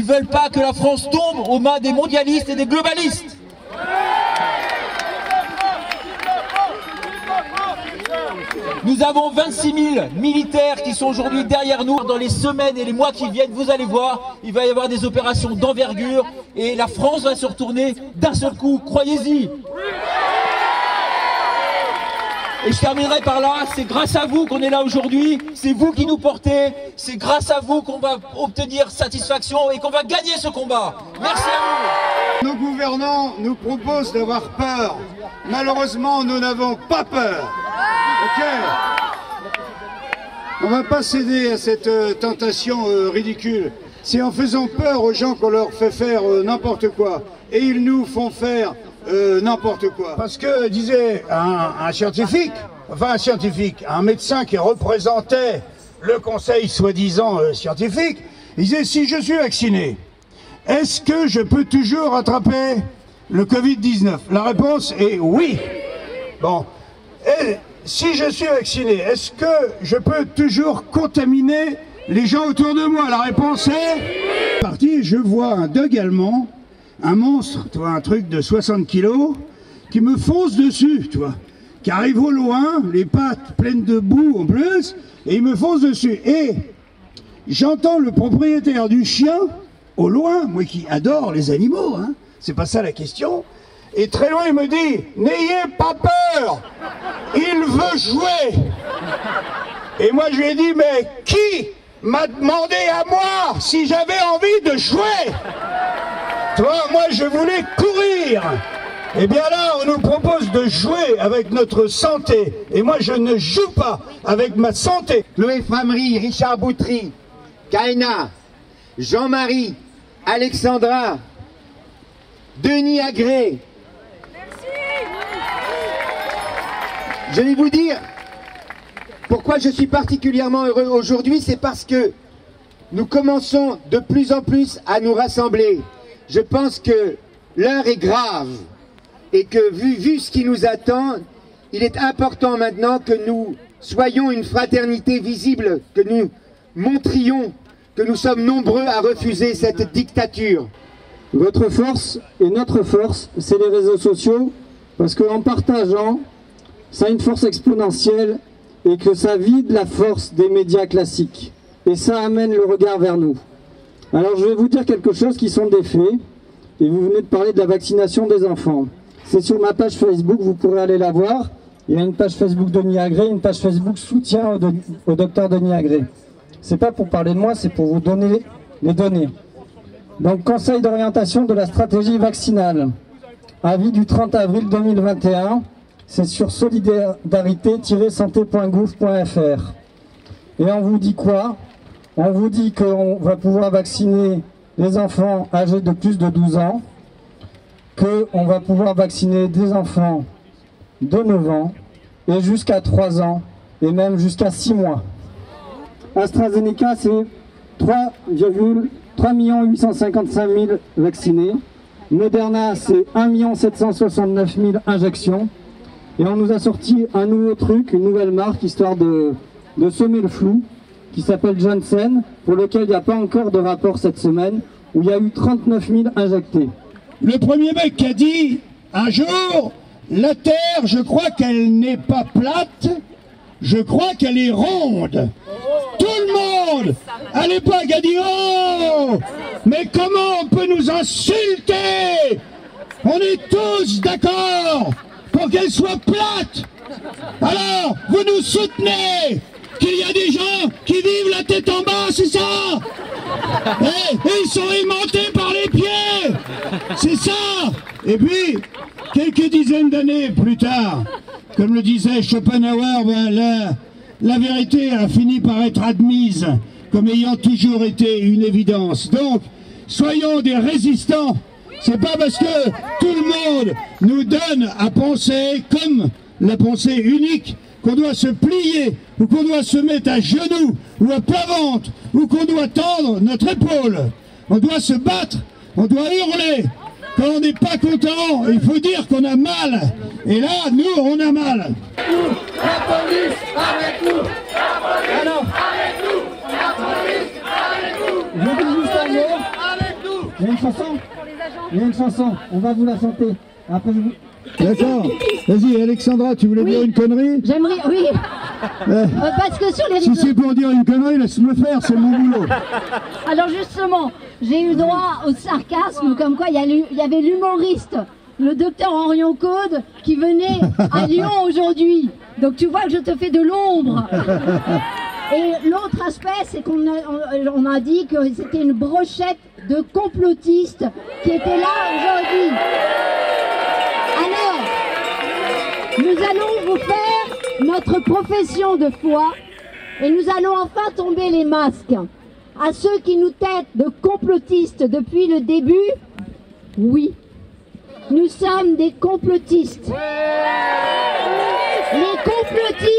Ils veulent pas que la France tombe aux mains des mondialistes et des globalistes. Nous avons 26 000 militaires qui sont aujourd'hui derrière nous. Dans les semaines et les mois qui viennent, vous allez voir, il va y avoir des opérations d'envergure et la France va se retourner d'un seul coup, croyez-y. Et je terminerai par là, c'est grâce à vous qu'on est là aujourd'hui, c'est vous qui nous portez, c'est grâce à vous qu'on va obtenir satisfaction et qu'on va gagner ce combat. Merci à vous. Nos gouvernants nous proposent d'avoir peur. Malheureusement, nous n'avons pas peur. Ok. On ne va pas céder à cette tentation ridicule. C'est en faisant peur aux gens qu'on leur fait faire n'importe quoi. Et ils nous font faire n'importe quoi. Parce que, disait un scientifique, un médecin qui représentait le conseil soi-disant scientifique, il disait, si je suis vacciné, est-ce que je peux toujours attraper le Covid-19? La réponse est oui. Bon. Et si je suis vacciné, est-ce que je peux toujours contaminer les gens autour de moi? La réponse est parti. Je vois un dog allemand, un monstre, tu vois, un truc de 60 kilos, qui me fonce dessus, tu vois, qui arrive au loin, les pattes pleines de boue en plus, et il me fonce dessus. Et j'entends le propriétaire du chien, au loin, moi qui adore les animaux, hein, c'est pas ça la question, et très loin il me dit, n'ayez pas peur, il veut jouer. Et moi je lui ai dit, mais qui m'a demandé à moi si j'avais envie de jouer? Toi, moi je voulais courir. Et bien là, on nous propose de jouer avec notre santé. Et moi je ne joue pas avec ma santé. Chloé Framery, Richard Boutry, Kaina, Jean-Marie, Alexandra, Denis Agré. Je vais vous dire pourquoi je suis particulièrement heureux aujourd'hui, c'est parce que nous commençons de plus en plus à nous rassembler. Je pense que l'heure est grave et que vu ce qui nous attend, il est important maintenant que nous soyons une fraternité visible, que nous montrions que nous sommes nombreux à refuser cette dictature. Votre force et notre force, c'est les réseaux sociaux, parce qu'en partageant, ça a une force exponentielle et que ça vide la force des médias classiques. Et ça amène le regard vers nous. Alors je vais vous dire quelque chose qui sont des faits, et vous venez de parler de la vaccination des enfants. C'est sur ma page Facebook, vous pourrez aller la voir. Il y a une page Facebook Denis Agré, une page Facebook soutien au docteur Denis Agré. C'est pas pour parler de moi, c'est pour vous donner les données. Donc, Conseil d'orientation de la stratégie vaccinale. Avis du 30 avril 2021. C'est sur solidarité-santé.gouv.fr. Et on vous dit quoi? On vous dit qu'on va pouvoir vacciner les enfants âgés de plus de 12 ans, qu'on va pouvoir vacciner des enfants de 9 ans, et jusqu'à 3 ans, et même jusqu'à 6 mois. AstraZeneca, c'est 3 855 000 vaccinés. Moderna, c'est 1 769 000 injections. Et on nous a sorti un nouveau truc, une nouvelle marque, histoire de semer le flou, qui s'appelle Janssen, pour lequel il n'y a pas encore de rapport cette semaine, où il y a eu 39 000 injectés. Le premier mec qui a dit, un jour, la Terre, je crois qu'elle n'est pas plate, je crois qu'elle est ronde. Tout le monde, à l'époque, a dit, oh, mais comment on peut nous insulter? On est tous d'accord pour qu'elle soit plate. Alors, vous nous soutenez qu'il y a des gens qui vivent la tête en bas, c'est ça? Et ils sont aimantés par les pieds, c'est ça. Et puis, quelques dizaines d'années plus tard, comme le disait Schopenhauer, ben la vérité a fini par être admise comme ayant toujours été une évidence. Donc, soyons des résistants. C'est pas parce que tout le monde nous donne à penser comme la pensée unique qu'on doit se plier, ou qu'on doit se mettre à genoux, ou à plat ventre, ou qu'on doit tendre notre épaule. On doit se battre, on doit hurler. Quand on n'est pas content, il faut dire qu'on a mal. Et là, nous, on a mal. La police avec nous, la police avec nous, la police avec nous. Je dis juste un mot. Avec Il y a une chanson, on va vous la chanter. Après, je vous... D'accord. Vas-y, Alexandra, tu voulais dire une connerie? J'aimerais, oui. Parce que sur les Si réseaux... c'est pour dire une connerie, laisse-me faire, c'est mon boulot. Alors justement, j'ai eu droit au sarcasme, comme quoi il y avait l'humoriste, le docteur Henrion Caude, qui venait à Lyon aujourd'hui. Donc tu vois que je te fais de l'ombre. Et l'autre aspect, c'est qu'on a dit que c'était une brochette de complotistes qui étaient là aujourd'hui. Alors, nous allons vous faire notre profession de foi et nous allons enfin tomber les masques. À ceux qui nous traitent de complotistes depuis le début, oui, nous sommes des complotistes. Les complotistes